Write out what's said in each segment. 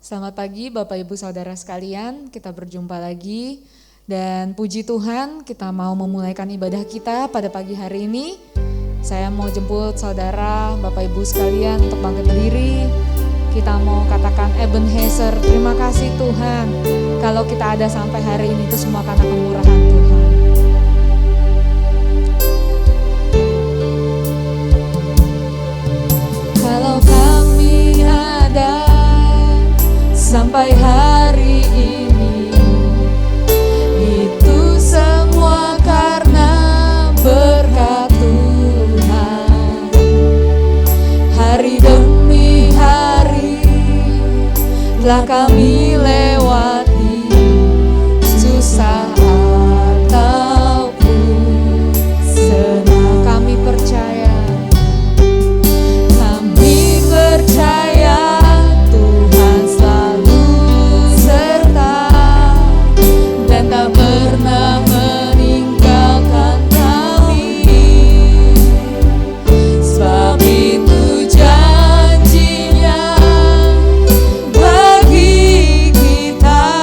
Selamat pagi Bapak Ibu Saudara sekalian, kita berjumpa lagi dan puji Tuhan kita mau memulaikan ibadah kita pada pagi hari ini. Saya mau jemput saudara Bapak Ibu sekalian untuk bangkit berdiri. Kita mau katakan Ebenezer, terima kasih Tuhan. Kalau kita ada sampai hari ini itu semua karena kemurahan Tuhan. Kalau kami ada sampai hari ini, itu semua karena berkat Tuhan. Hari demi hari telah kami lewati, susah ataupun senang. Kami percaya Tuhan selalu serta dan tak pernah meninggalkan kami. Sebab itu janjinya bagi kita.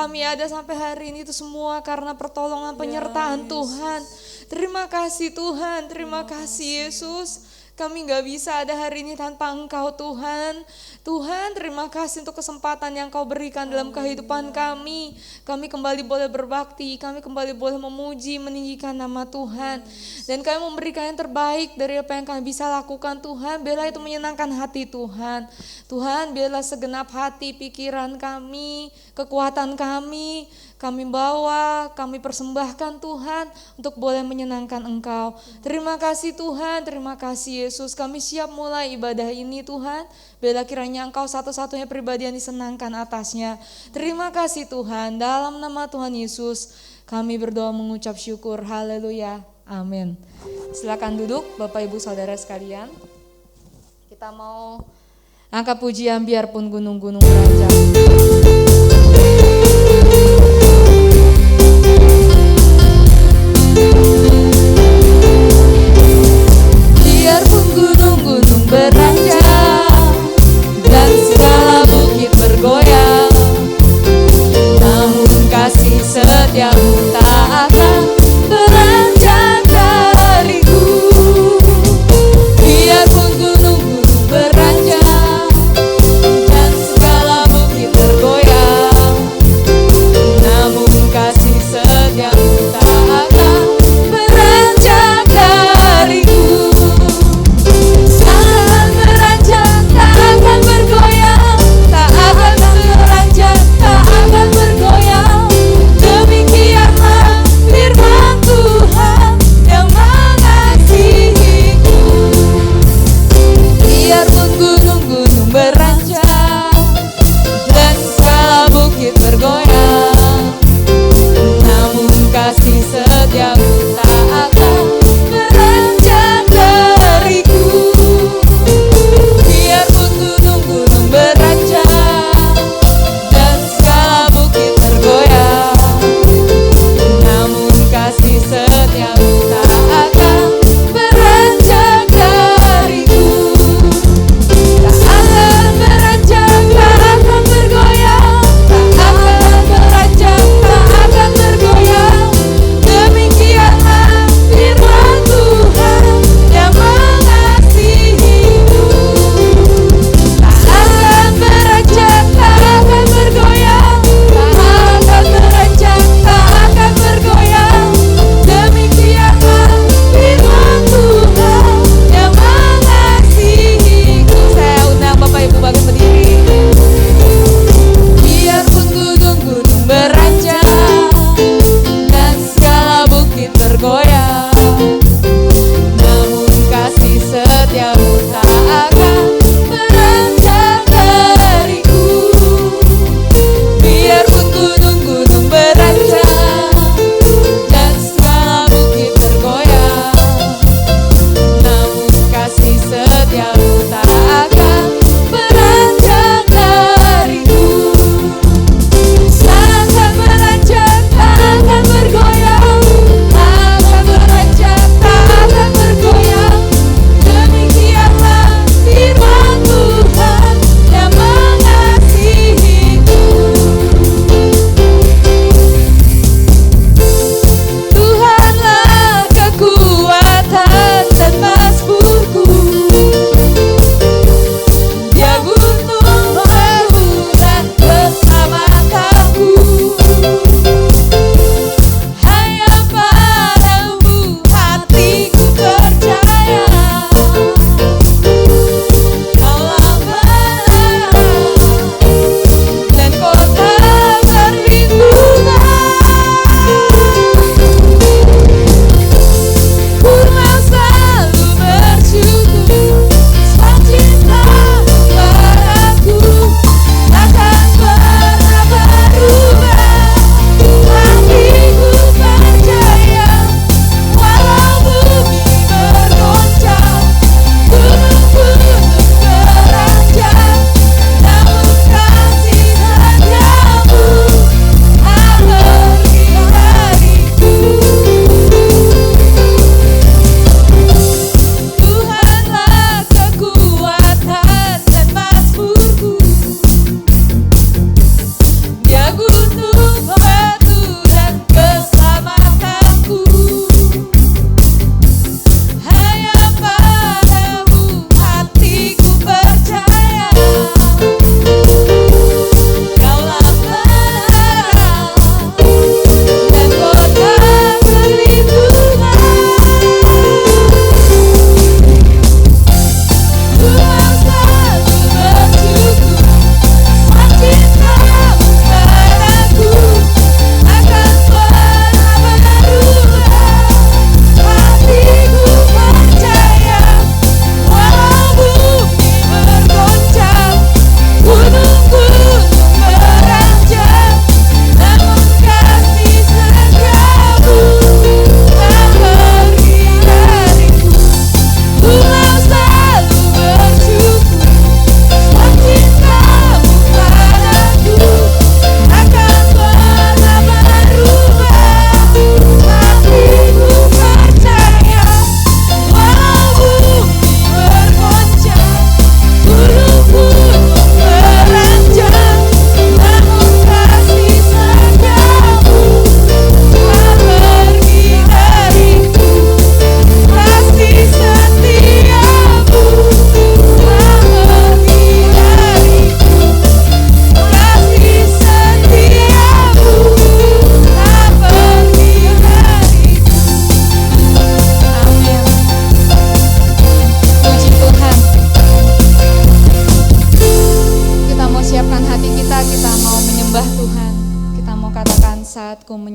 kami ada sampai hari ini itu semua karena pertolongan penyertaan Tuhan. Terima kasih Tuhan, terima kasih Yesus. Kami gak bisa ada hari ini tanpa Engkau Tuhan. Tuhan, terima kasih untuk kesempatan yang Kau berikan dalam kehidupan kami. Kami kembali boleh berbakti, kami kembali boleh memuji, meninggikan nama Tuhan. Dan kami memberikan yang terbaik dari apa yang kami bisa lakukan Tuhan. Biarlah itu menyenangkan hati Tuhan. Tuhan, biarlah segenap hati, pikiran kami, kekuatan kami bawa, kami persembahkan Tuhan untuk boleh menyenangkan Engkau. Terima kasih Tuhan, terima kasih Yesus. Kami siap mulai ibadah ini Tuhan. Biarlah kiranya Engkau satu-satunya pribadi yang disenangkan atasnya. Terima kasih Tuhan, dalam nama Tuhan Yesus kami berdoa mengucap syukur. Haleluya, amin. Silakan duduk Bapak Ibu Saudara sekalian. Kita mau angkat pujian biarpun gunung-gunung beranjak. Biarpun gunung-gunung beranjak dan segala bukit bergoyang, namun kasih setiamu tak akan beranjak dariku. Biarpun gunung-gunung beranjak dan segala bukit bergoyang,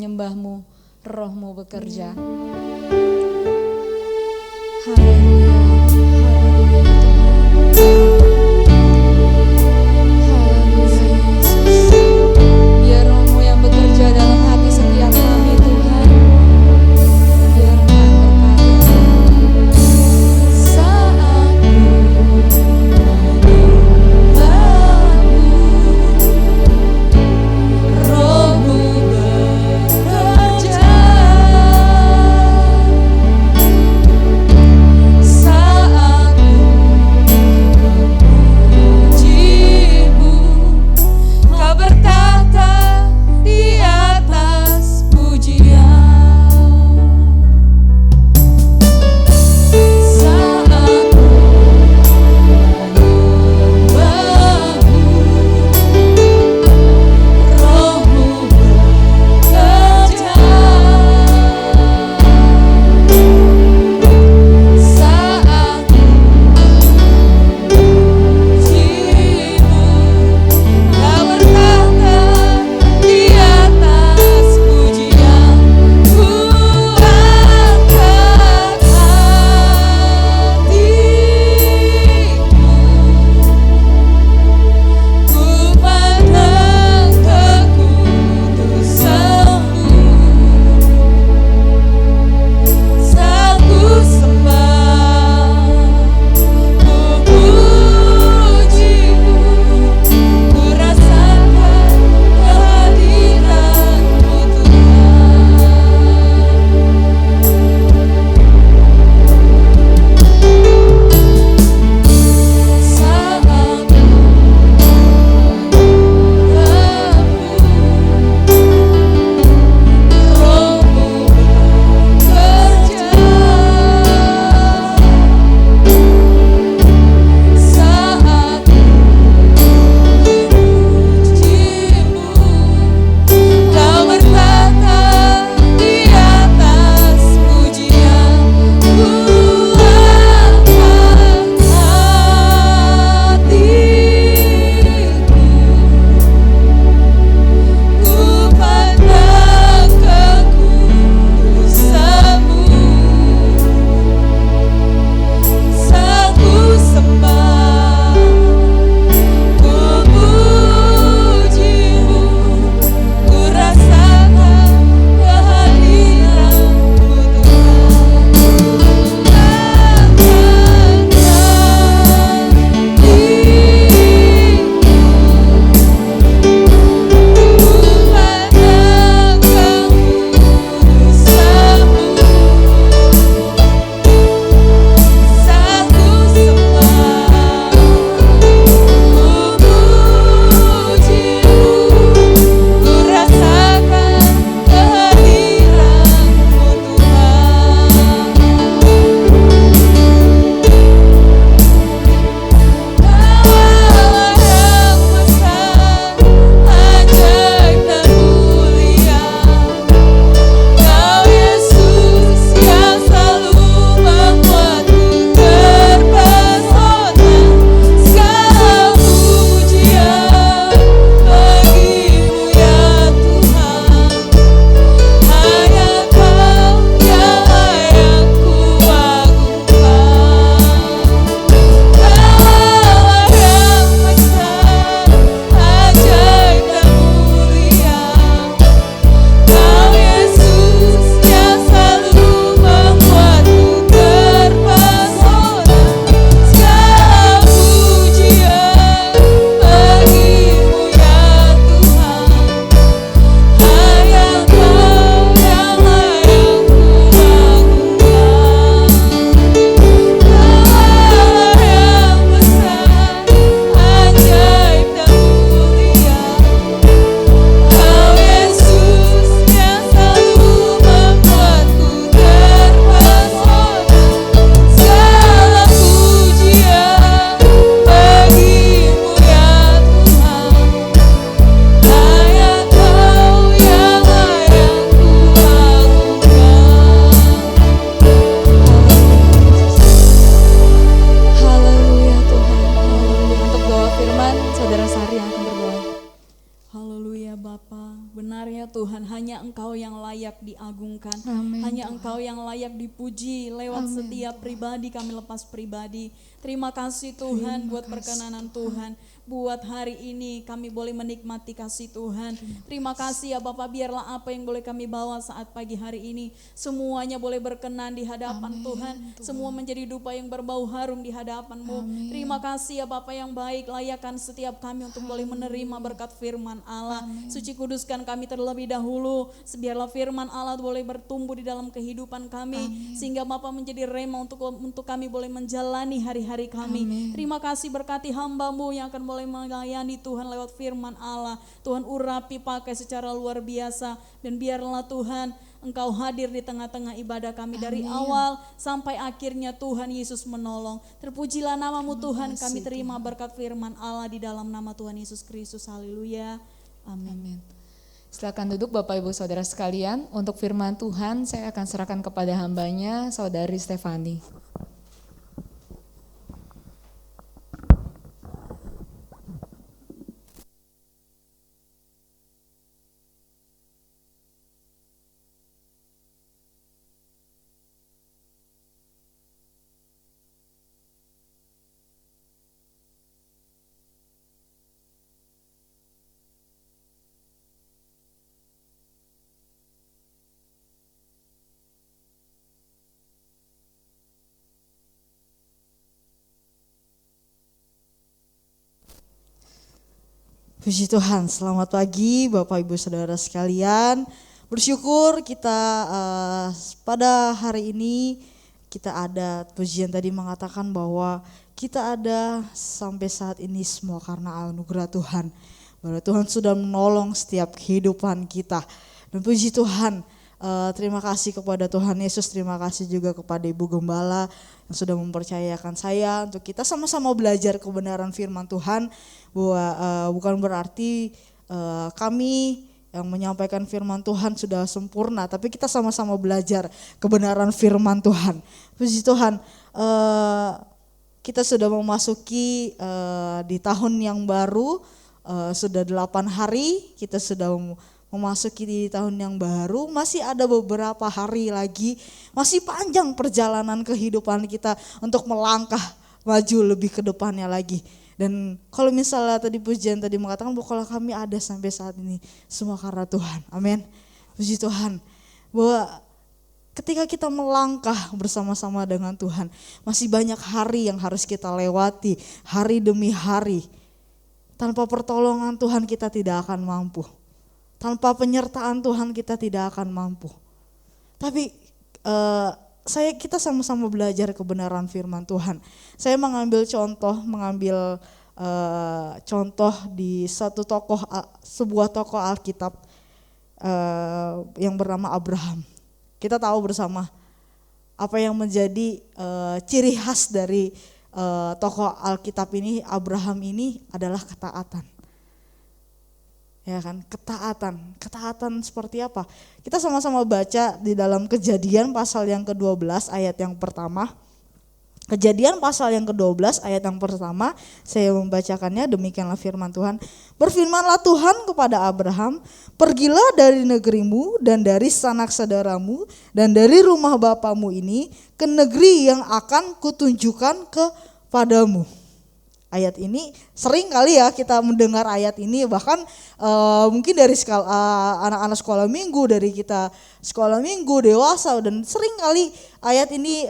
menyembah-Mu, Roh-Mu bekerja. Haleluya, haleluya Tuhan. Haleluya Yesus. Biar Roh-Mu yang bekerja dalam hati setiap kami Tuhan. Biar Tuhan berkarya. Saat Roh-Mu bekerja. layak diagungkan. Amin, Hanya Tuhan. Engkau yang layak dipuji lewat Amin, setiap pribadi kami lepas pribadi. Terima kasih Tuhan buat perkenanan Tuhan. Buat hari ini kami boleh menikmati kasih Tuhan. Terima kasih ya Bapak, biarlah apa yang boleh kami bawa saat pagi hari ini semuanya boleh berkenan di hadapan Tuhan. Semua menjadi dupa yang berbau harum di hadapan-Mu. Terima kasih ya Bapak yang baik, layakkan setiap kami untuk boleh menerima berkat firman Allah. Suci kuduskan kami terlebih dahulu, biarlah firman Allah boleh bertumbuh di dalam kehidupan kami, sehingga Bapak menjadi rema untuk kami boleh menjalani hari-hari kami. Terima kasih, berkati hamba-Mu yang akan boleh melayani Tuhan lewat firman Allah. Tuhan urapi pakai secara luar biasa, dan biarlah Tuhan Engkau hadir di tengah-tengah ibadah kami dari awal sampai akhirnya Tuhan Yesus menolong. Terpujilah nama-Mu Tuhan, kami terima berkat firman Allah di dalam nama Tuhan Yesus Kristus. Haleluya. Amin. Silakan duduk Bapak Ibu Saudara sekalian. Untuk firman Tuhan saya akan serahkan kepada hambanya Saudari Stefani. Puji Tuhan, selamat pagi Bapak Ibu Saudara sekalian. Bersyukur kita pada hari ini kita ada, pujian tadi mengatakan bahwa kita ada sampai saat ini semua karena anugerah Tuhan. Bahwa Tuhan sudah menolong setiap kehidupan kita. Dan puji Tuhan, terima kasih kepada Tuhan Yesus, terima kasih juga kepada Ibu Gembala yang sudah mempercayakan saya untuk kita sama-sama belajar kebenaran firman Tuhan. Bahwa bukan berarti kami yang menyampaikan firman Tuhan sudah sempurna, tapi kita sama-sama belajar kebenaran firman Tuhan. Puji Tuhan, kita sudah memasuki di tahun yang baru, sudah 8 hari kita sudah memasuki di tahun yang baru. Masih ada beberapa hari lagi, masih panjang perjalanan kehidupan kita untuk melangkah maju lebih ke depannya lagi. Dan kalau misalnya tadi pujian tadi mengatakan bahwa kalau kami ada sampai saat ini semua karena Tuhan, amin. Puji Tuhan, bahwa ketika kita melangkah bersama-sama dengan Tuhan, masih banyak hari yang harus kita lewati, hari demi hari. Tanpa pertolongan Tuhan kita tidak akan mampu, tanpa penyertaan Tuhan kita tidak akan mampu. Tapi kita sama-sama belajar kebenaran firman Tuhan. Saya mengambil contoh di sebuah tokoh Alkitab yang bernama Abraham. Kita tahu bersama apa yang menjadi ciri khas dari tokoh Alkitab ini. Abraham ini adalah ketaatan. Ya kan, ketaatan seperti apa? Kita sama-sama baca di dalam Kejadian pasal yang ke-12 ayat yang pertama. Kejadian pasal yang ke-12 ayat yang pertama, saya membacakannya, demikianlah firman Tuhan. Berfirmanlah Tuhan kepada Abraham, pergilah dari negerimu dan dari sanak saudaramu dan dari rumah bapamu ini ke negeri yang akan kutunjukkan kepadamu. Ayat ini sering kali ya kita mendengar ayat ini, bahkan mungkin dari anak-anak sekolah minggu, dari kita sekolah minggu, dewasa, dan sering kali ayat ini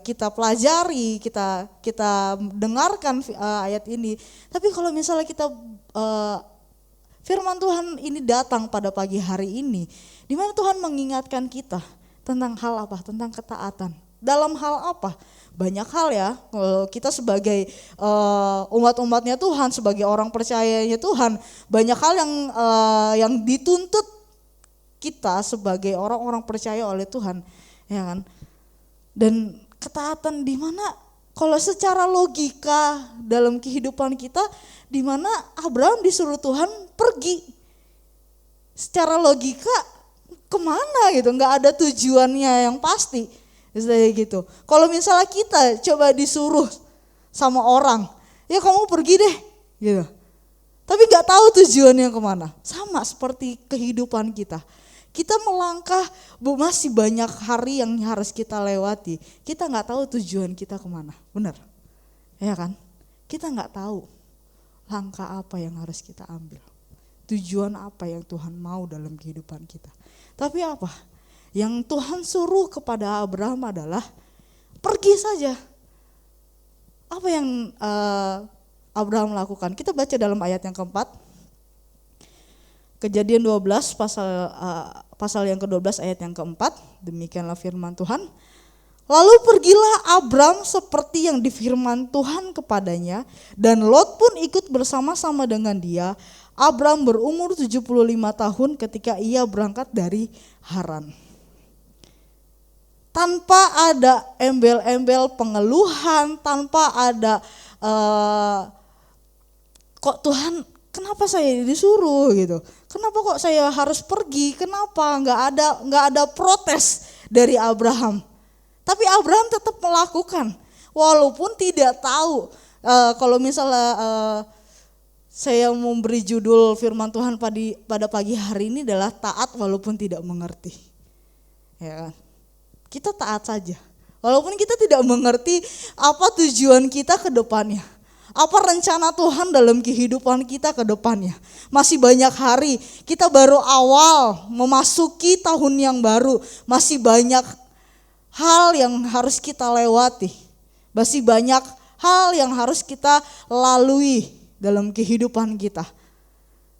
kita pelajari, kita dengarkan ayat ini. Tapi kalau misalnya kita firman Tuhan ini datang pada pagi hari ini, di mana Tuhan mengingatkan kita tentang hal apa? Tentang ketaatan. Dalam hal apa? Banyak hal ya. Kita sebagai umat-umatnya Tuhan, sebagai orang percayanya Tuhan, banyak hal yang dituntut kita sebagai orang-orang percaya oleh Tuhan, ya kan? Dan ketaatan di mana kalau secara logika dalam kehidupan kita, di mana Abraham disuruh Tuhan pergi. Secara logika kemana gitu, nggak ada tujuannya yang pasti. Misalnya gitu. Kalau misalnya kita coba disuruh sama orang, ya kamu pergi deh, gitu. Tapi nggak tahu tujuannya kemana. Sama seperti kehidupan kita. Kita melangkah, masih banyak hari yang harus kita lewati. Kita nggak tahu tujuan kita kemana, benar? Ya kan? Kita nggak tahu langkah apa yang harus kita ambil. Tujuan apa yang Tuhan mau dalam kehidupan kita. Tapi apa? Yang Tuhan suruh kepada Abraham adalah pergi saja. Apa yang Abraham lakukan? Kita baca dalam ayat yang keempat. Kejadian 12 pasal yang ke-12 ayat yang keempat. Demikianlah firman Tuhan. Lalu pergilah Abram seperti yang difirman Tuhan kepadanya, dan Lot pun ikut bersama-sama dengan dia. Abram berumur 75 tahun ketika ia berangkat dari Haran. Tanpa ada embel-embel pengeluhan, tanpa ada kok Tuhan kenapa saya disuruh gitu, kenapa kok saya harus pergi, kenapa nggak ada protes dari Abraham. Tapi Abraham tetap melakukan, walaupun tidak tahu. Kalau misalnya saya memberi judul firman Tuhan pada pagi hari ini adalah taat walaupun tidak mengerti. Ya kan? Kita taat saja, walaupun kita tidak mengerti apa tujuan kita ke depannya. Apa rencana Tuhan dalam kehidupan kita ke depannya. Masih banyak hari, kita baru awal memasuki tahun yang baru. Masih banyak hal yang harus kita lewati. Masih banyak hal yang harus kita lalui dalam kehidupan kita.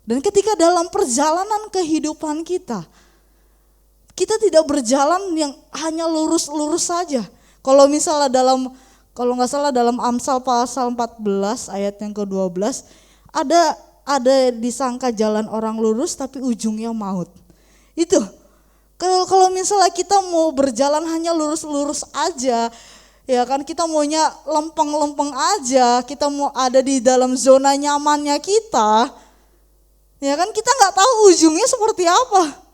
Dan ketika dalam perjalanan kehidupan kita, kita tidak berjalan yang hanya lurus-lurus saja. Kalau misalnya kalau nggak salah dalam Amsal pasal 14 ayat yang ke-12 ada disangka jalan orang lurus tapi ujungnya maut. Itu kalau misalnya kita mau berjalan hanya lurus-lurus aja, ya kan, kita maunya lempeng-lempeng aja, kita mau ada di dalam zona nyamannya kita, ya kan, kita nggak tahu ujungnya seperti apa.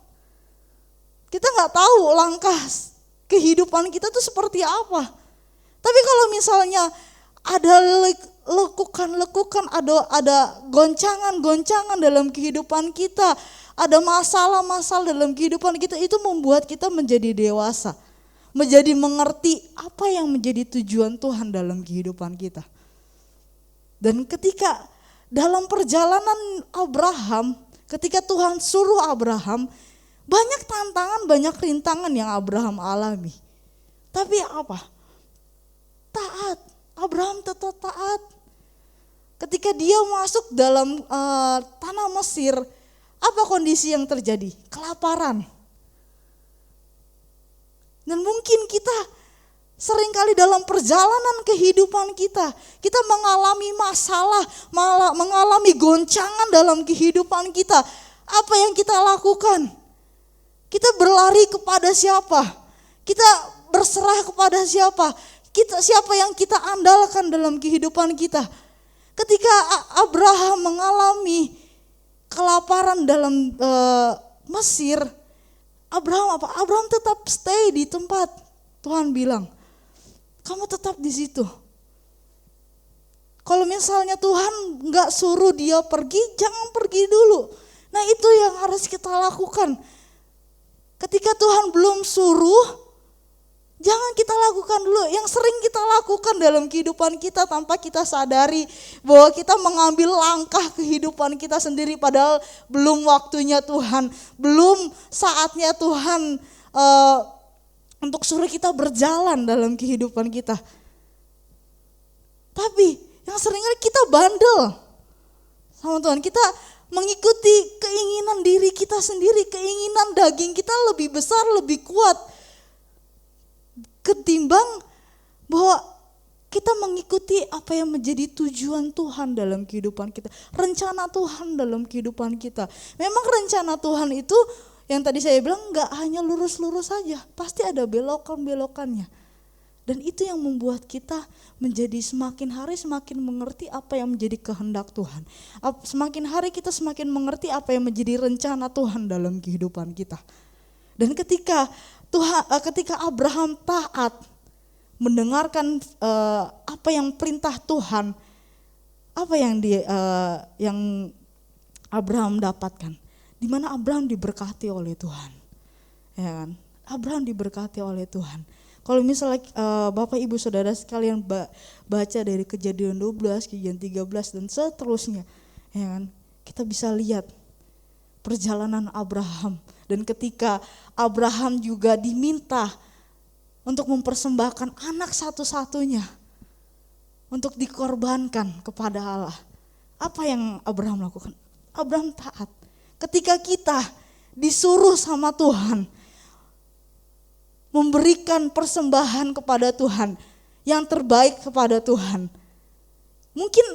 Kita nggak tahu langkah kehidupan kita tuh seperti apa. Tapi kalau misalnya ada lekukan-lekukan, ada goncangan-goncangan dalam kehidupan kita, ada masalah-masalah dalam kehidupan kita, itu membuat kita menjadi dewasa, menjadi mengerti apa yang menjadi tujuan Tuhan dalam kehidupan kita. Dan ketika dalam perjalanan Abraham, ketika Tuhan suruh Abraham, banyak tantangan, banyak rintangan yang Abraham alami. Tapi apa? Taat. Abraham tetap taat. Ketika dia masuk dalam tanah Mesir, apa kondisi yang terjadi? Kelaparan. Dan mungkin kita seringkali dalam perjalanan kehidupan kita mengalami masalah, mengalami goncangan dalam kehidupan kita. Apa yang kita lakukan? Kita berlari kepada siapa? Kita berserah kepada siapa? Siapa yang kita andalkan dalam kehidupan kita? Ketika Abraham mengalami kelaparan dalam Mesir, Abraham tetap stay di tempat. Tuhan bilang, kamu tetap di situ. Kalau misalnya Tuhan nggak suruh dia pergi, jangan pergi dulu. Nah, itu yang harus kita lakukan. Ketika Tuhan belum suruh, jangan kita lakukan dulu. Yang sering kita lakukan dalam kehidupan kita tanpa kita sadari bahwa kita mengambil langkah kehidupan kita sendiri, padahal belum waktunya Tuhan, belum saatnya Tuhan untuk suruh kita berjalan dalam kehidupan kita. Tapi yang seringkali kita bandel sama Tuhan, kita mengikuti keinginan diri kita sendiri, keinginan daging kita lebih besar, lebih kuat ketimbang bahwa kita mengikuti apa yang menjadi tujuan Tuhan dalam kehidupan kita, rencana Tuhan dalam kehidupan kita. Memang rencana Tuhan itu yang tadi saya bilang gak hanya lurus-lurus saja, pasti ada belokan-belokannya. Dan itu yang membuat kita menjadi semakin hari semakin mengerti apa yang menjadi kehendak Tuhan. Semakin hari kita semakin mengerti apa yang menjadi rencana Tuhan dalam kehidupan kita. Dan ketika Abraham taat mendengarkan apa yang perintah Tuhan, apa yang yang Abraham dapatkan, di mana Abraham diberkati oleh Tuhan. ya kan? Abraham diberkati oleh Tuhan. Kalau misalnya Bapak Ibu Saudara sekalian baca dari Kejadian 12, Kejadian 13 dan seterusnya, ya kan? Kita bisa lihat perjalanan Abraham, dan ketika Abraham juga diminta untuk mempersembahkan anak satu-satunya untuk dikorbankan kepada Allah. Apa yang Abraham lakukan? Abraham taat. Ketika kita disuruh sama Tuhan memberikan persembahan kepada Tuhan, yang terbaik kepada Tuhan. Mungkin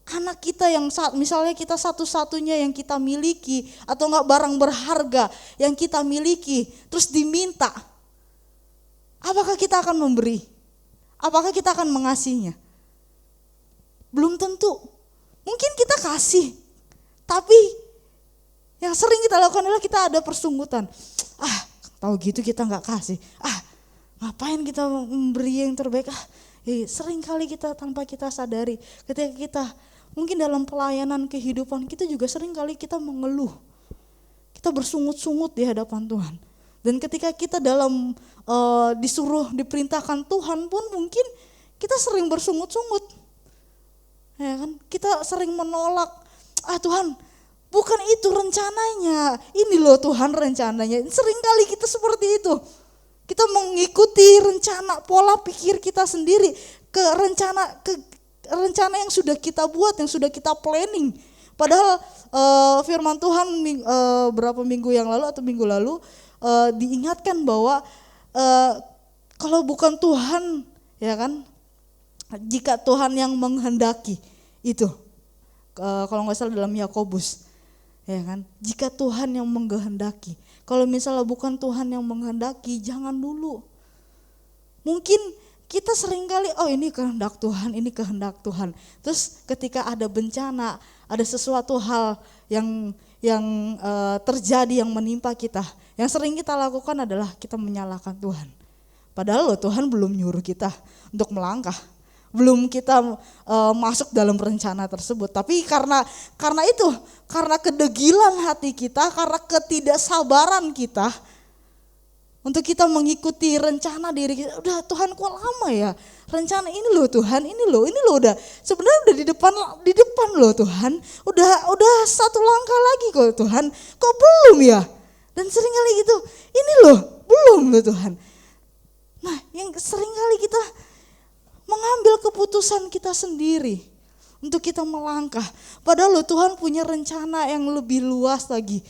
anak kita yang misalnya kita satu-satunya yang kita miliki, atau enggak barang berharga yang kita miliki, terus diminta. Apakah kita akan memberi? Apakah kita akan mengasihinya? Belum tentu. Mungkin kita kasih, tapi yang sering kita lakukan adalah kita ada persunggutan. Tahu gitu kita nggak kasih. Ngapain kita memberi yang terbaik? Sering kali kita tanpa kita sadari, ketika kita mungkin dalam pelayanan kehidupan kita juga sering kali kita mengeluh. Kita bersungut-sungut di hadapan Tuhan. Dan ketika kita dalam disuruh diperintahkan Tuhan pun mungkin kita sering bersungut-sungut. Ya kan? Kita sering menolak. Tuhan, bukan itu rencananya. Ini loh Tuhan rencananya. Sering kali kita seperti itu. Kita mengikuti rencana pola pikir kita sendiri ke rencana yang sudah kita buat, yang sudah kita planning. Padahal firman Tuhan berapa minggu yang lalu atau minggu lalu diingatkan bahwa kalau bukan Tuhan, ya kan, jika Tuhan yang menghendaki itu, kalau nggak salah dalam Yakobus, ya kan, jika Tuhan yang menghendaki, kalau misalnya bukan Tuhan yang menghendaki, jangan dulu. Mungkin kita seringkali ini kehendak Tuhan, ini kehendak Tuhan. Terus ketika ada bencana, ada sesuatu hal yang terjadi yang menimpa kita, yang sering kita lakukan adalah kita menyalahkan Tuhan. Padahal Tuhan belum nyuruh kita untuk melangkah. Belum kita masuk dalam rencana tersebut. Tapi karena kedegilan hati kita, karena ketidaksabaran kita untuk kita mengikuti rencana diri kita. Udah Tuhan kok lama ya? Rencana ini loh Tuhan, ini loh udah sebenarnya udah di depan loh Tuhan. Udah satu langkah lagi kok Tuhan. Kok belum ya? Dan sering kali gitu. Ini loh, belum loh Tuhan. Nah, yang sering kali kita mengambil keputusan kita sendiri untuk kita melangkah. Padahal Tuhan punya rencana yang lebih luas lagi.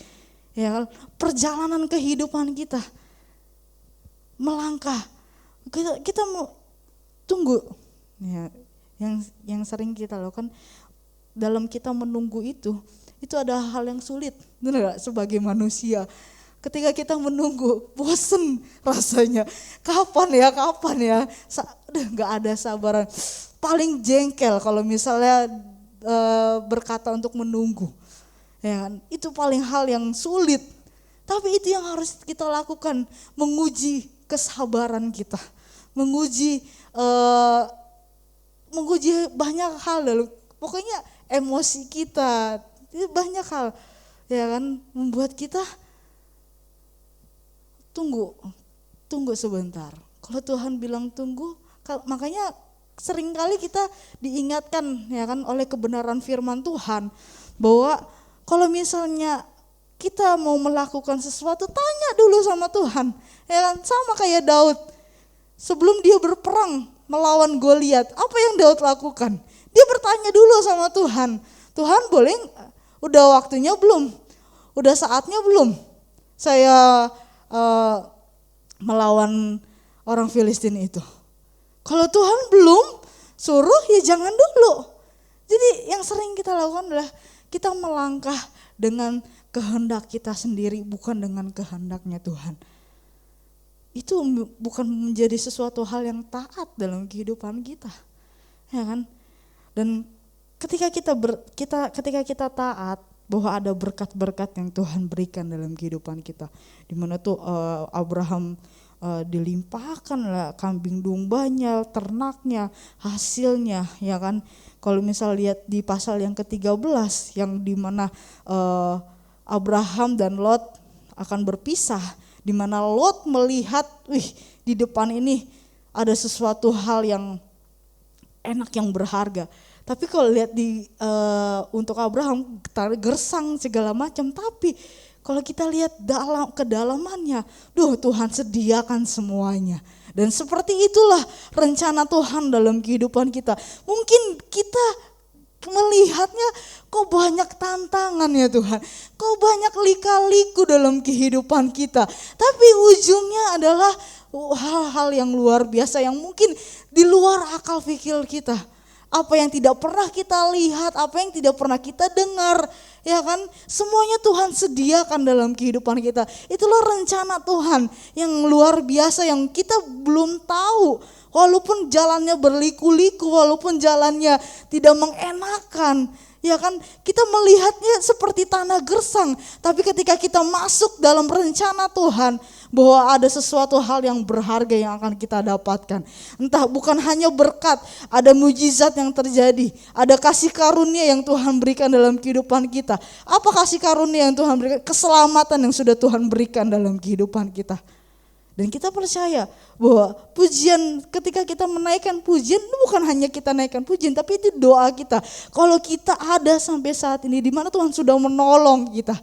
Ya, perjalanan kehidupan kita. Melangkah. Kita mau tunggu. Ya, yang sering kita lakukan dalam kita menunggu itu ada hal yang sulit. Benar gak? Sebagai manusia. Ketika kita menunggu, bosen rasanya. Kapan ya? Udah gak ada sabaran. Paling jengkel kalau misalnya berkata untuk menunggu. Ya kan? Itu paling hal yang sulit. Tapi itu yang harus kita lakukan. Menguji kesabaran kita. Menguji banyak hal. Pokoknya emosi kita. Itu banyak hal. Ya kan? Membuat kita tunggu sebentar. Kalau Tuhan bilang tunggu, makanya seringkali kita diingatkan, ya kan, oleh kebenaran firman Tuhan bahwa kalau misalnya kita mau melakukan sesuatu, tanya dulu sama Tuhan. Ya kan, sama kayak Daud. Sebelum dia berperang melawan Goliat, apa yang Daud lakukan? Dia bertanya dulu sama Tuhan. Tuhan, boleh, udah waktunya belum? Udah saatnya belum? Saya melawan orang Filistin itu. Kalau Tuhan belum suruh, ya jangan dulu. Jadi yang sering kita lakukan adalah kita melangkah dengan kehendak kita sendiri, bukan dengan kehendaknya Tuhan. Itu bukan menjadi sesuatu hal yang taat dalam kehidupan kita, ya kan? Dan ketika kita taat, bahwa ada berkat-berkat yang Tuhan berikan dalam kehidupan kita. Di mana tuh Abraham dilimpahkan lah kambing dombanya, ternaknya, hasilnya, ya kan. Kalau misal lihat di pasal yang ke-13 yang di mana Abraham dan Lot akan berpisah, Di mana Lot melihat, di depan ini ada sesuatu hal yang enak, yang berharga. Tapi kalau lihat untuk Abraham gersang segala macam, tapi kalau kita lihat kedalamannya, Tuhan sediakan semuanya. Dan seperti itulah rencana Tuhan dalam kehidupan kita. Mungkin kita melihatnya, kok banyak tantangan ya Tuhan, kok banyak lika-liku dalam kehidupan kita. Tapi ujungnya adalah hal-hal yang luar biasa yang mungkin di luar akal pikir kita. Apa yang tidak pernah kita lihat, apa yang tidak pernah kita dengar, ya kan? Semuanya Tuhan sediakan dalam kehidupan kita. Itulah rencana Tuhan yang luar biasa yang kita belum tahu. Walaupun jalannya berliku-liku, walaupun jalannya tidak mengenakan, ya kan? Kita melihatnya seperti tanah gersang, tapi ketika kita masuk dalam rencana Tuhan, bahwa ada sesuatu hal yang berharga yang akan kita dapatkan. Entah bukan hanya berkat, ada mujizat yang terjadi, ada kasih karunia yang Tuhan berikan dalam kehidupan kita. Apa kasih karunia yang Tuhan berikan? Keselamatan yang sudah Tuhan berikan dalam kehidupan kita. Dan kita percaya bahwa pujian, ketika kita menaikkan pujian, itu bukan hanya kita naikkan pujian, tapi itu doa kita. Kalau kita ada sampai saat ini, di mana Tuhan sudah menolong kita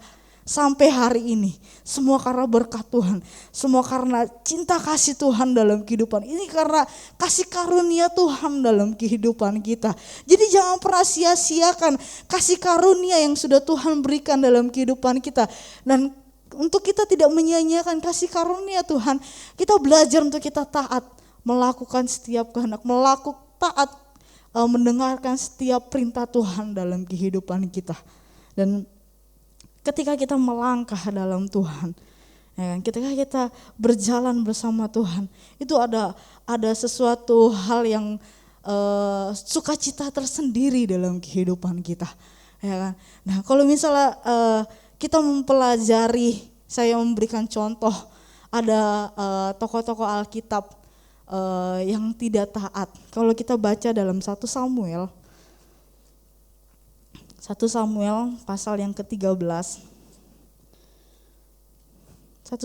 sampai hari ini, semua karena berkat Tuhan, semua karena cinta kasih Tuhan dalam kehidupan ini, karena kasih karunia Tuhan dalam kehidupan kita. Jadi jangan pernah sia-siakan kasih karunia yang sudah Tuhan berikan dalam kehidupan kita. Dan untuk kita tidak menyia-nyiakan kasih karunia Tuhan, kita belajar untuk kita taat, melakukan setiap kehendak, taat, mendengarkan setiap perintah Tuhan dalam kehidupan kita. Dan ketika kita melangkah dalam Tuhan, ya kan, ketika kita berjalan bersama Tuhan, itu ada sesuatu hal yang sukacita tersendiri dalam kehidupan kita, ya kan. Nah, kalau misalnya kita mempelajari, saya memberikan contoh, ada tokoh-tokoh Alkitab yang tidak taat. Kalau kita baca dalam 1 Samuel pasal yang ke-13. 1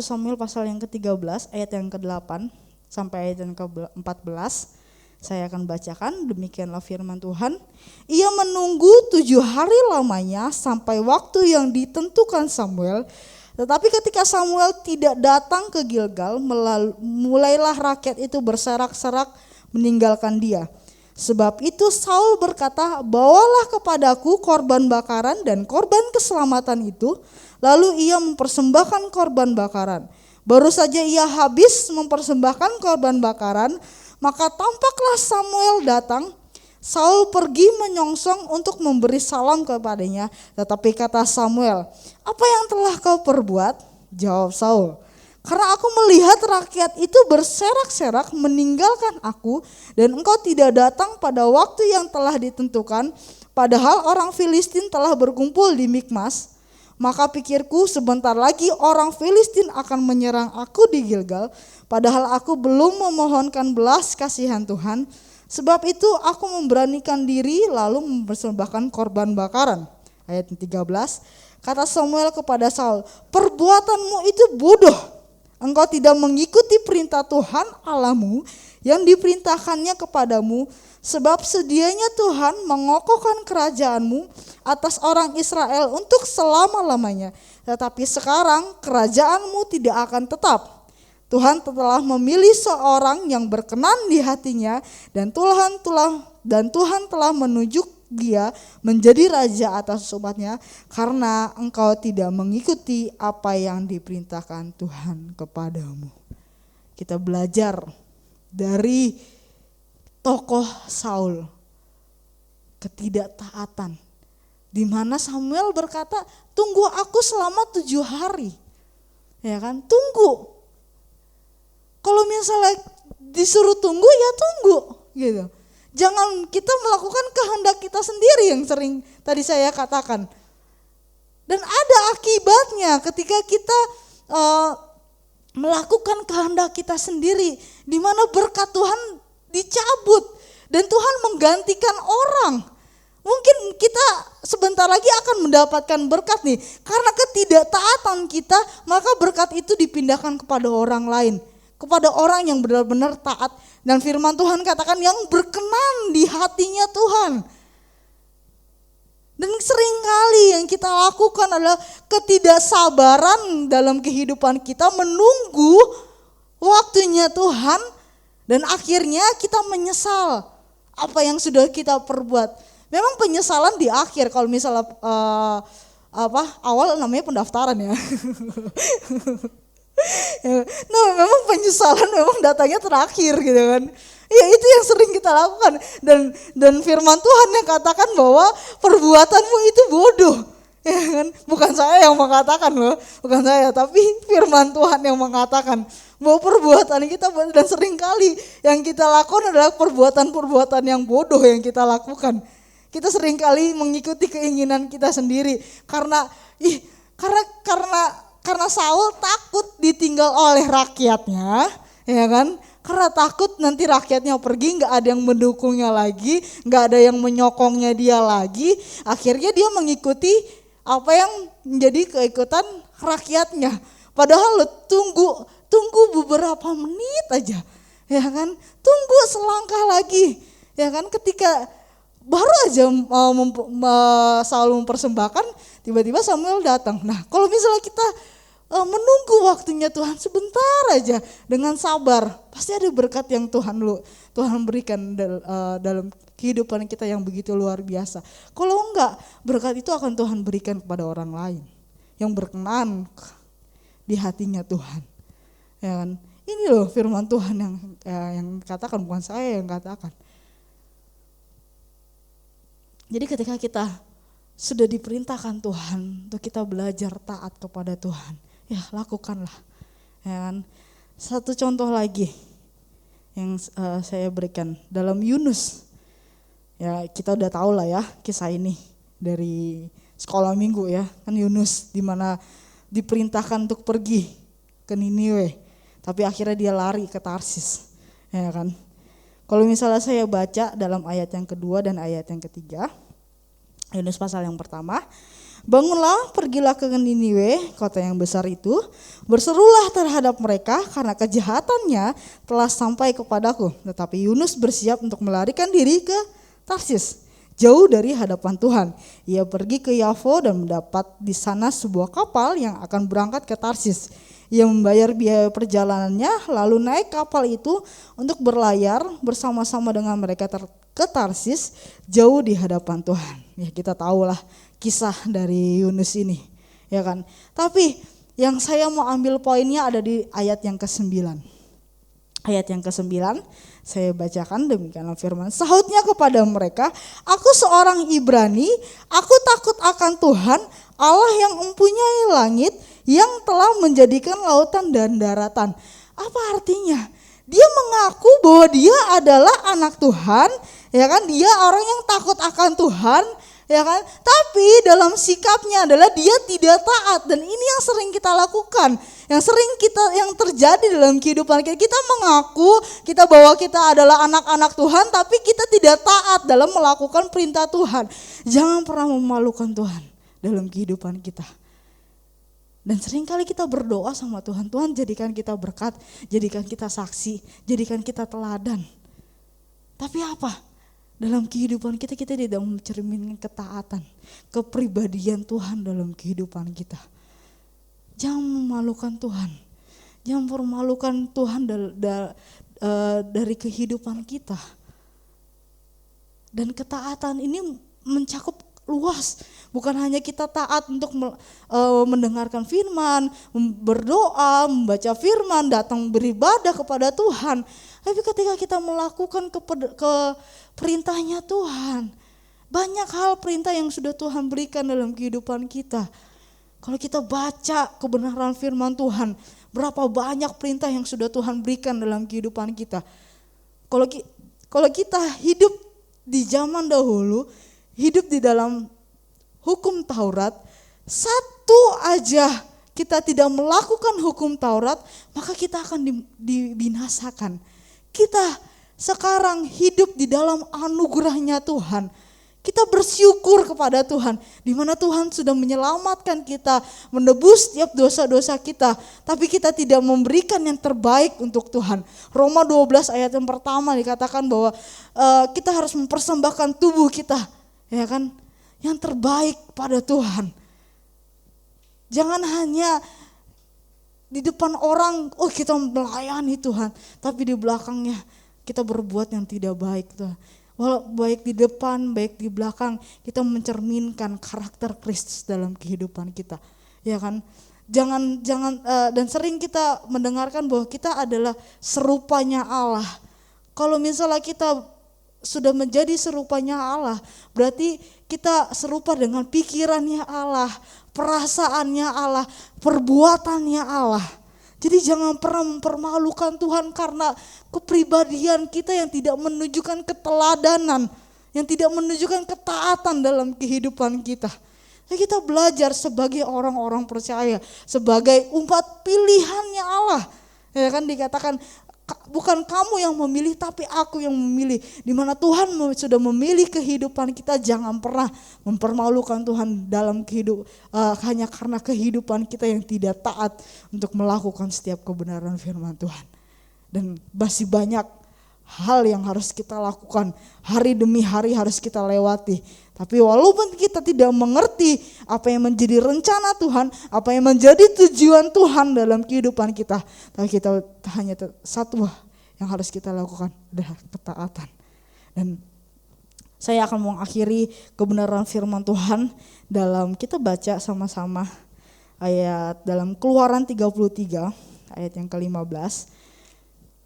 Samuel pasal yang ke-13 ayat yang ke-8 sampai ayat yang ke-14. Saya akan bacakan, demikianlah firman Tuhan. Ia menunggu 7 hari lamanya sampai waktu yang ditentukan Samuel. Tetapi ketika Samuel tidak datang ke Gilgal, mulailah rakyat itu berserak-serak meninggalkan dia. Sebab itu Saul berkata, bawalah kepadaku korban bakaran dan korban keselamatan itu. Lalu ia mempersembahkan korban bakaran. Baru saja ia habis mempersembahkan korban bakaran, maka tampaklah Samuel datang. Saul pergi menyongsong untuk memberi salam kepadanya. Tetapi kata Samuel, apa yang telah kau perbuat? Jawab Saul, karena aku melihat rakyat itu berserak-serak meninggalkan aku, dan engkau tidak datang pada waktu yang telah ditentukan, padahal orang Filistin telah berkumpul di Mikmas. Maka pikirku, sebentar lagi orang Filistin akan menyerang aku di Gilgal, padahal aku belum memohonkan belas kasihan Tuhan. Sebab itu aku memberanikan diri lalu mempersembahkan korban bakaran. Ayat 13, kata Samuel kepada Saul, perbuatanmu itu bodoh. Engkau tidak mengikuti perintah Tuhan Allahmu yang diperintahkannya kepadamu, sebab sedianya Tuhan mengokohkan kerajaanmu atas orang Israel untuk selama-lamanya. Tetapi sekarang kerajaanmu tidak akan tetap. Tuhan telah memilih seorang yang berkenan di hatinya, dan Tuhan telah menunjuk dia menjadi raja atas umatnya, karena engkau tidak mengikuti apa yang diperintahkan Tuhan kepadamu. Kita belajar dari tokoh Saul, ketidaktaatan, di mana Samuel berkata, tunggu aku selama 7 hari, ya kan, tunggu. Kalau misalnya disuruh tunggu ya tunggu, gitu. Jangan kita melakukan kehendak kita sendiri yang sering tadi saya katakan. Dan ada akibatnya ketika kita melakukan kehendak kita sendiri, di mana berkat Tuhan dicabut dan Tuhan menggantikan orang. Mungkin kita sebentar lagi akan mendapatkan berkat nih. Karena ketidaktaatan kita, maka berkat itu dipindahkan kepada orang lain. Kepada orang yang benar-benar taat. Dan firman Tuhan katakan yang berkenan di hatinya Tuhan. Dan seringkali yang kita lakukan adalah ketidaksabaran dalam kehidupan kita menunggu waktunya Tuhan. Dan akhirnya kita menyesal apa yang sudah kita perbuat. Memang penyesalan di akhir kalau misalnya awal namanya pendaftaran ya. Nah memang penyesalan memang datanya terakhir gitu kan. Ya itu yang sering kita lakukan dan firman Tuhan yang katakan bahwa perbuatanmu itu bodoh. Ya kan? Bukan saya yang mengatakan loh, bukan saya, tapi firman Tuhan yang mengatakan bahwa perbuatan kita dan seringkali yang kita lakukan adalah perbuatan-perbuatan yang bodoh yang kita lakukan. Kita seringkali mengikuti keinginan kita sendiri karena Saul takut ditinggal oleh rakyatnya, ya kan? Karena takut nanti rakyatnya pergi, nggak ada yang mendukungnya lagi, nggak ada yang menyokongnya dia lagi. Akhirnya dia mengikuti apa yang menjadi keikutan rakyatnya. Padahal tunggu beberapa menit aja, ya kan? Tunggu selangkah lagi, ya kan? Ketika baru aja Saul mempersembahkan, tiba-tiba Samuel datang. Nah, kalau misalnya kita menunggu waktunya Tuhan sebentar aja dengan sabar, pasti ada berkat yang Tuhan berikan dalam kehidupan kita yang begitu luar biasa. Kalau enggak, berkat itu akan Tuhan berikan kepada orang lain yang berkenan di hatinya Tuhan. Ya kan? Ini loh firman Tuhan yang katakan, bukan saya yang katakan. Jadi ketika kita sudah diperintahkan Tuhan untuk kita belajar taat kepada Tuhan, ya lakukanlah. Ya kan? Satu contoh lagi yang saya berikan dalam Yunus. Ya kita udah tahu lah ya kisah ini dari sekolah minggu ya. Kan Yunus di mana diperintahkan untuk pergi ke Niniwe, tapi akhirnya dia lari ke Tarsis. Ya kan? Kalau misalnya saya baca dalam ayat yang kedua dan ayat yang ketiga, Yunus pasal yang pertama, bangunlah, pergilah ke Niniwe, kota yang besar itu, berserulah terhadap mereka karena kejahatannya telah sampai kepadaku. Tetapi Yunus bersiap untuk melarikan diri ke Tarsis, jauh dari hadapan Tuhan. Ia pergi ke Yafo dan mendapat di sana sebuah kapal yang akan berangkat ke Tarsis. Ia membayar biaya perjalanannya, lalu naik kapal itu untuk berlayar bersama-sama dengan mereka ke Tarsis, jauh di hadapan Tuhan. Ya kita tahulah kisah dari Yunus ini, ya kan. Tapi yang saya mau ambil poinnya ada di ayat yang ke-9. Ayat yang ke-9 saya bacakan, demikianlah firman. Sahutnya kepada mereka, aku seorang Ibrani, aku takut akan Tuhan, Allah yang mempunyai langit, yang telah menjadikan lautan dan daratan. Apa artinya? Dia mengaku bahwa dia adalah anak Tuhan, ya kan? Dia orang yang takut akan Tuhan, ya kan? Tapi dalam sikapnya adalah dia tidak taat, dan ini yang sering kita lakukan. Yang terjadi dalam kehidupan kita. Kita mengaku kita bahwa kita adalah anak-anak Tuhan, tapi kita tidak taat dalam melakukan perintah Tuhan. Jangan pernah memalukan Tuhan dalam kehidupan kita. Dan seringkali kita berdoa sama Tuhan, Tuhan jadikan kita berkat, jadikan kita saksi, jadikan kita teladan. Tapi apa? Dalam kehidupan kita tidak mencerminkan ketaatan, kepribadian Tuhan dalam kehidupan kita. Jangan memalukan Tuhan, jangan permalukan Tuhan dari kehidupan kita. Dan ketaatan ini mencakup luas, bukan hanya kita taat untuk mendengarkan firman, berdoa, membaca firman, datang beribadah kepada Tuhan, tapi ketika kita melakukan perintahnya Tuhan, banyak hal perintah yang sudah Tuhan berikan dalam kehidupan kita. Kalau kita baca kebenaran firman Tuhan, berapa banyak perintah yang sudah Tuhan berikan dalam kehidupan kita. Kalau kita hidup di zaman dahulu, hidup di dalam hukum Taurat, satu aja kita tidak melakukan hukum Taurat, maka kita akan dibinasakan. Kita sekarang hidup di dalam anugerahnya Tuhan. Kita bersyukur kepada Tuhan, di mana Tuhan sudah menyelamatkan kita, menebus setiap dosa-dosa kita, tapi kita tidak memberikan yang terbaik untuk Tuhan. Roma 12 ayat yang pertama dikatakan bahwa kita harus mempersembahkan tubuh kita, ya kan, yang terbaik pada Tuhan. Jangan hanya di depan orang, oh kita melayani Tuhan, tapi di belakangnya kita berbuat yang tidak baik Tuhan. Walau baik di depan, baik di belakang, kita mencerminkan karakter Kristus dalam kehidupan kita, ya kan? Jangan dan sering kita mendengarkan bahwa kita adalah serupanya Allah. Kalau misalnya kita sudah menjadi serupanya Allah, berarti kita serupa dengan pikirannya Allah, perasaannya Allah, perbuatannya Allah. Jadi jangan pernah mempermalukan Tuhan karena kepribadian kita yang tidak menunjukkan keteladanan, yang tidak menunjukkan ketaatan dalam kehidupan kita. Jadi kita belajar sebagai orang-orang percaya, sebagai umat pilihannya Allah. Ya kan, dikatakan bukan kamu yang memilih tapi aku yang memilih. Di mana Tuhan sudah memilih kehidupan kita, jangan pernah mempermalukan Tuhan dalam kehidupan hanya karena kehidupan kita yang tidak taat untuk melakukan setiap kebenaran firman Tuhan. Dan masih banyak hal yang harus kita lakukan, hari demi hari harus kita lewati. Tapi walaupun kita tidak mengerti apa yang menjadi rencana Tuhan, apa yang menjadi tujuan Tuhan dalam kehidupan kita, tapi kita hanya satu yang harus kita lakukan, adalah ketaatan. Dan saya akan mengakhiri kebenaran firman Tuhan dalam kita baca sama-sama ayat dalam Keluaran 33 ayat yang ke-15.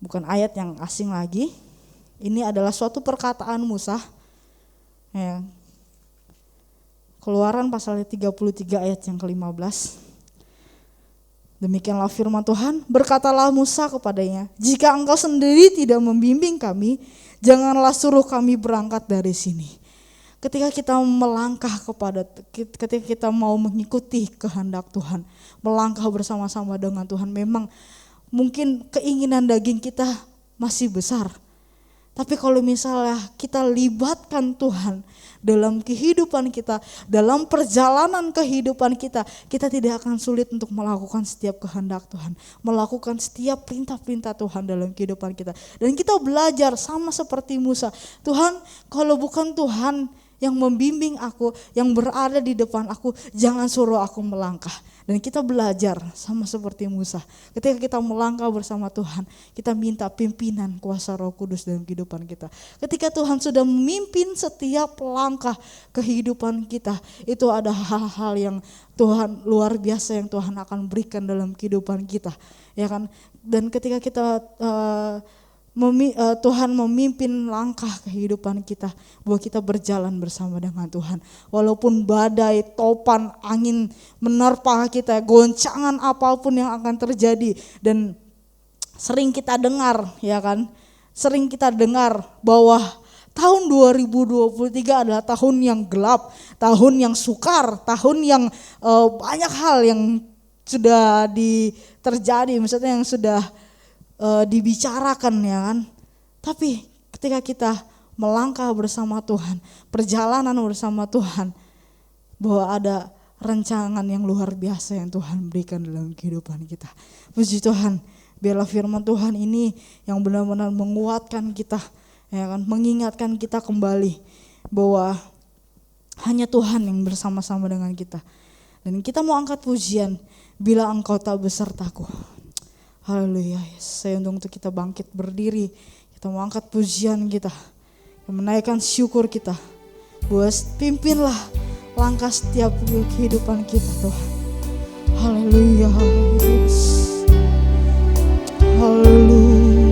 Bukan ayat yang asing lagi. Ini adalah suatu perkataan Musa. Ya. Keluaran pasal 33 ayat yang ke-15. Demikianlah firman Tuhan, berkatalah Musa kepadanya, jika engkau sendiri tidak membimbing kami, janganlah suruh kami berangkat dari sini. Ketika kita melangkah ketika kita mau mengikuti kehendak Tuhan, melangkah bersama-sama dengan Tuhan, memang mungkin keinginan daging kita masih besar. Tapi kalau misalnya kita libatkan Tuhan dalam kehidupan kita, dalam perjalanan kehidupan kita, kita tidak akan sulit untuk melakukan setiap kehendak Tuhan, melakukan setiap perintah-perintah Tuhan dalam kehidupan kita. Dan kita belajar sama seperti Musa, Tuhan, kalau bukan Tuhan yang membimbing aku, yang berada di depan aku, jangan suruh aku melangkah. Dan kita belajar sama seperti Musa. Ketika kita melangkah bersama Tuhan, kita minta pimpinan kuasa Roh Kudus dalam kehidupan kita. Ketika Tuhan sudah memimpin setiap langkah kehidupan kita, itu ada hal-hal yang Tuhan luar biasa yang Tuhan akan berikan dalam kehidupan kita, ya kan? Dan ketika kita Tuhan memimpin langkah kehidupan kita, bahwa kita berjalan bersama dengan Tuhan. Walaupun badai, topan, angin menerpa kita, goncangan apapun yang akan terjadi. Dan sering kita dengar, ya kan, sering kita dengar bahwa tahun 2023 adalah tahun yang gelap, tahun yang sukar, tahun yang banyak hal yang sudah terjadi, maksudnya yang sudah dibicarakan, ya kan. Tapi ketika kita melangkah bersama Tuhan, perjalanan bersama Tuhan, bahwa ada rancangan yang luar biasa yang Tuhan berikan dalam kehidupan kita. Puji Tuhan, biarlah firman Tuhan ini yang benar-benar menguatkan kita, ya kan, mengingatkan kita kembali bahwa hanya Tuhan yang bersama-sama dengan kita. Dan kita mau angkat pujian, bila engkau tak besertaku. Haleluya. Saya untuk kita bangkit berdiri, kita mau angkat pujian kita, menaikkan syukur kita, bahwa pimpinlah langkah setiap kehidupan kita Tuhan. Haleluya. Haleluya.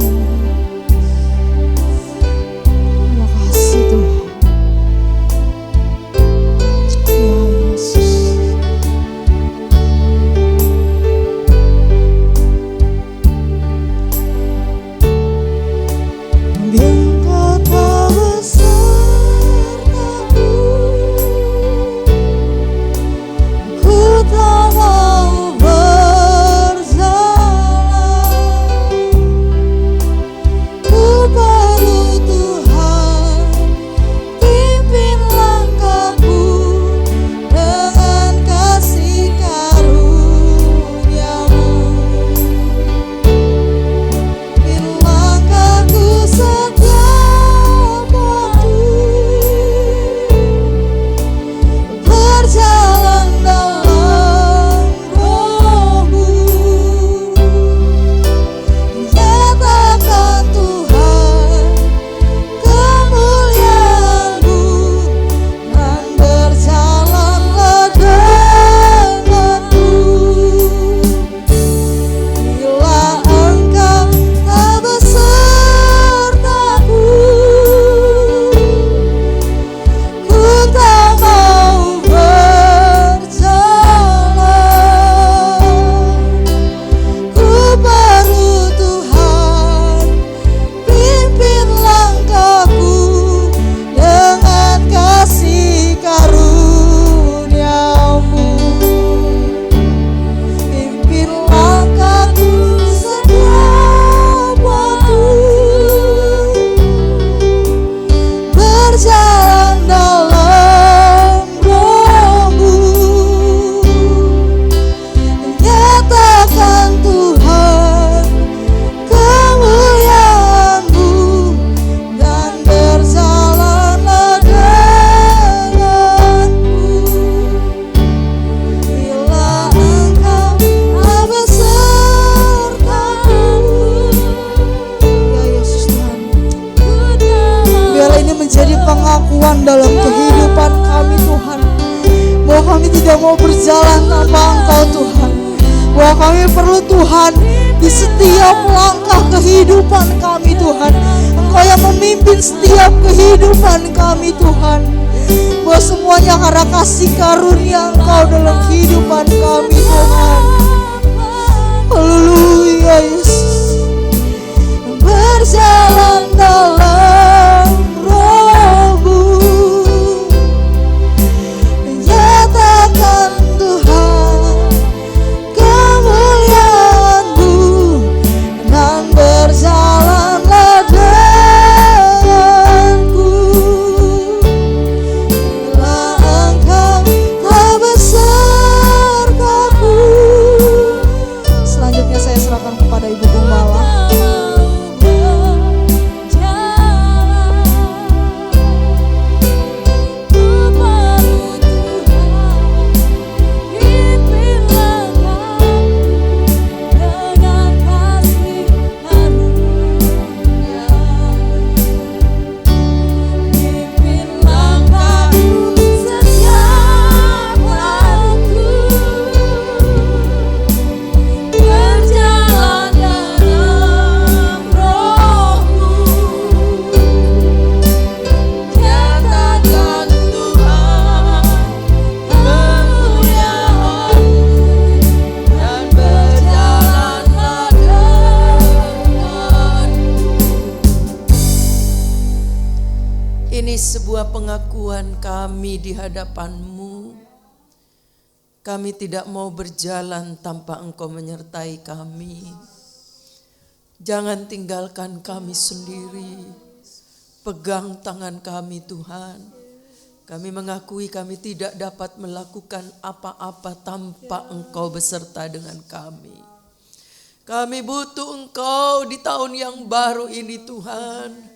Terima kasih Tuhan. Ya Yesus. Ku tak mau berjalan pengakuan dalam kehidupan kami Tuhan, bahwa kami tidak mau berjalan tanpa Engkau Tuhan, bahwa kami perlu Tuhan di setiap langkah kehidupan kami Tuhan. Engkau yang memimpin setiap kehidupan kami Tuhan, bahwa semuanya karena kasih karunia Engkau dalam kehidupan kami Tuhan. Haleluya Yesus. Berjalan dalam Roh-Mu, nyatakan Tuhan kemuliaan-Mu, dan berjalanlah denganku. Bila Engkau tak besertaku. Selanjutnya saya serahkan kepada Ibu Gembala. Sebuah pengakuan kami di hadapan-Mu. Kami tidak mau berjalan tanpa Engkau menyertai kami. Jangan tinggalkan kami sendiri. Pegang tangan kami Tuhan. Kami mengakui kami tidak dapat melakukan apa-apa tanpa Engkau beserta dengan kami. Kami butuh Engkau di tahun yang baru ini Tuhan.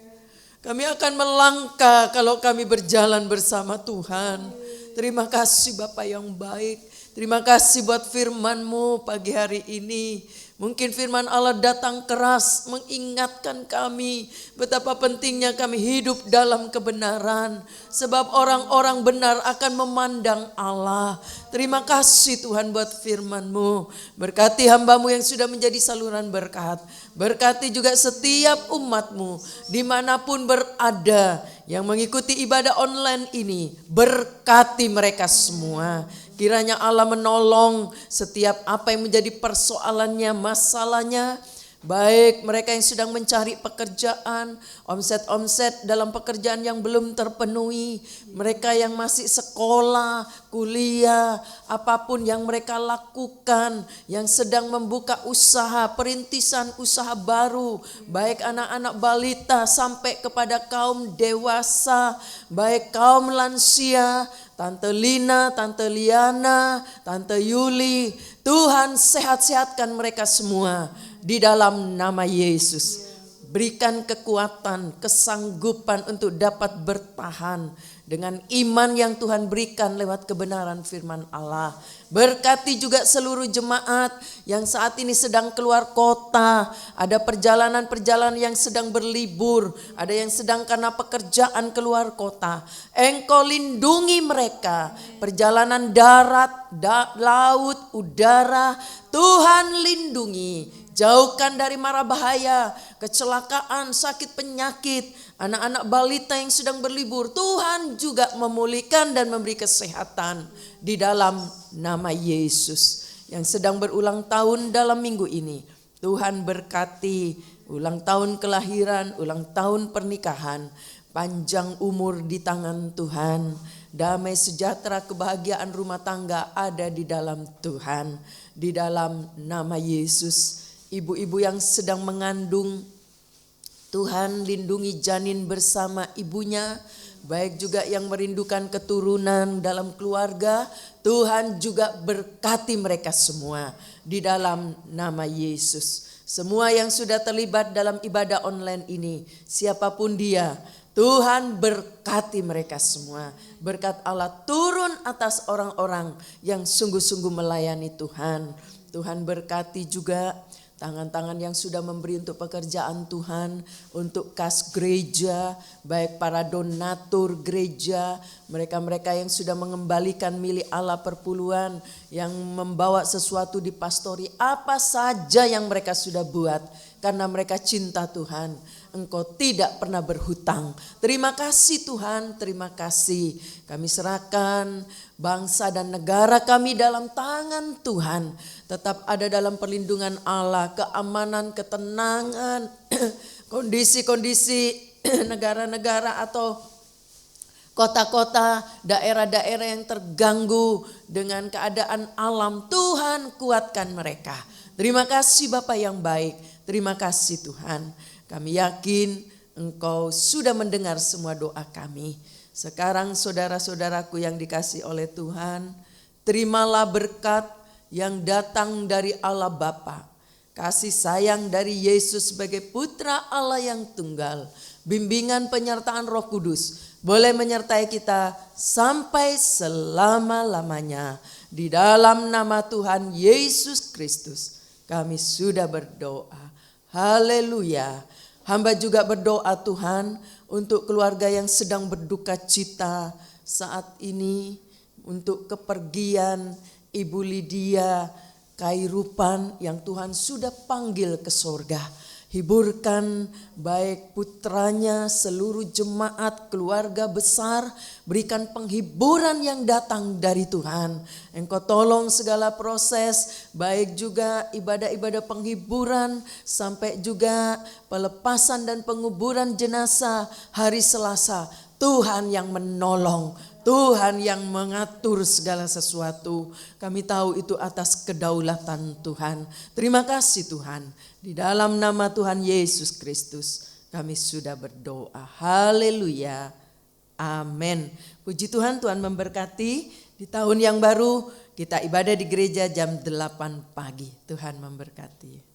Kami akan melangkah kalau kami berjalan bersama Tuhan. Terima kasih Bapa yang baik. Terima kasih buat firman-Mu pagi hari ini. Mungkin firman Allah datang keras mengingatkan kami betapa pentingnya kami hidup dalam kebenaran. Sebab orang-orang benar akan memandang Allah. Terima kasih Tuhan buat firman-Mu. Berkati hamba-Mu yang sudah menjadi saluran berkat. Berkati juga setiap umat-Mu dimanapun berada yang mengikuti ibadah online ini. Berkati mereka semua. Kiranya Allah menolong setiap apa yang menjadi persoalannya, masalahnya. Baik mereka yang sedang mencari pekerjaan, omset dalam pekerjaan yang belum terpenuhi. Mereka yang masih sekolah, kuliah, apapun yang mereka lakukan. Yang sedang membuka usaha, perintisan usaha baru. Baik anak-anak balita sampai kepada kaum dewasa. Baik kaum lansia, Tante Lina, Tante Liana, Tante Yuli. Tuhan sehat-sehatkan mereka semua di dalam nama Yesus. Berikan kekuatan, kesanggupan untuk dapat bertahan dengan iman yang Tuhan berikan lewat kebenaran firman Allah. Berkati juga seluruh jemaat yang saat ini sedang keluar kota. Ada perjalanan-perjalanan yang sedang berlibur. Ada yang sedang karena pekerjaan keluar kota. Engkau lindungi mereka. Perjalanan darat, laut, udara. Tuhan lindungi. Jauhkan dari mara bahaya, kecelakaan, sakit penyakit. Anak-anak balita yang sedang berlibur, Tuhan juga memulihkan dan memberi kesehatan di dalam nama Yesus. Yang sedang berulang tahun dalam minggu ini, Tuhan berkati ulang tahun kelahiran, ulang tahun pernikahan. Panjang umur di tangan Tuhan. Damai sejahtera kebahagiaan rumah tangga ada di dalam Tuhan. Di dalam nama Yesus. Ibu-ibu yang sedang mengandung, Tuhan lindungi janin bersama ibunya. Baik juga yang merindukan keturunan dalam keluarga, Tuhan juga berkati mereka semua di dalam nama Yesus. Semua yang sudah terlibat dalam ibadah online ini, siapapun dia, Tuhan berkati mereka semua. Berkat Allah turun atas orang-orang yang sungguh-sungguh melayani Tuhan. Tuhan berkati juga tangan-tangan yang sudah memberi untuk pekerjaan Tuhan, untuk kas gereja, baik para donatur gereja, mereka-mereka yang sudah mengembalikan milik Allah perpuluhan, yang membawa sesuatu di pastori, apa saja yang mereka sudah buat, karena mereka cinta Tuhan. Engkau tidak pernah berhutang. Terima kasih Tuhan, terima kasih. Kami serahkan bangsa dan negara kami dalam tangan Tuhan. Tetap ada dalam perlindungan Allah, keamanan, ketenangan, kondisi-kondisi negara-negara atau kota-kota, daerah-daerah yang terganggu dengan keadaan alam. Tuhan kuatkan mereka. Terima kasih Bapa yang baik. Terima kasih Tuhan. Kami yakin Engkau sudah mendengar semua doa kami. Sekarang saudara-saudaraku yang dikasihi oleh Tuhan, terimalah berkat yang datang dari Allah Bapa, kasih sayang dari Yesus sebagai putra Allah yang tunggal, bimbingan penyertaan Roh Kudus boleh menyertai kita sampai selama-lamanya. Di dalam nama Tuhan Yesus Kristus kami sudah berdoa. Haleluya. Hamba juga berdoa Tuhan untuk keluarga yang sedang berduka cita saat ini, untuk kepergian Ibu Lydia Kairupan yang Tuhan sudah panggil ke sorga. Hiburkan baik putranya, seluruh jemaat, keluarga besar, berikan penghiburan yang datang dari Tuhan. Engkau tolong segala proses, baik juga ibadah-ibadah penghiburan, sampai juga pelepasan dan penguburan jenazah hari Selasa. Tuhan yang menolong, Tuhan yang mengatur segala sesuatu. Kami tahu itu atas kedaulatan Tuhan. Terima kasih Tuhan. Di dalam nama Tuhan Yesus Kristus kami sudah berdoa. Haleluya. Amin. Puji Tuhan, Tuhan memberkati. Di tahun yang baru kita ibadah di gereja jam 8 pagi. Tuhan memberkati.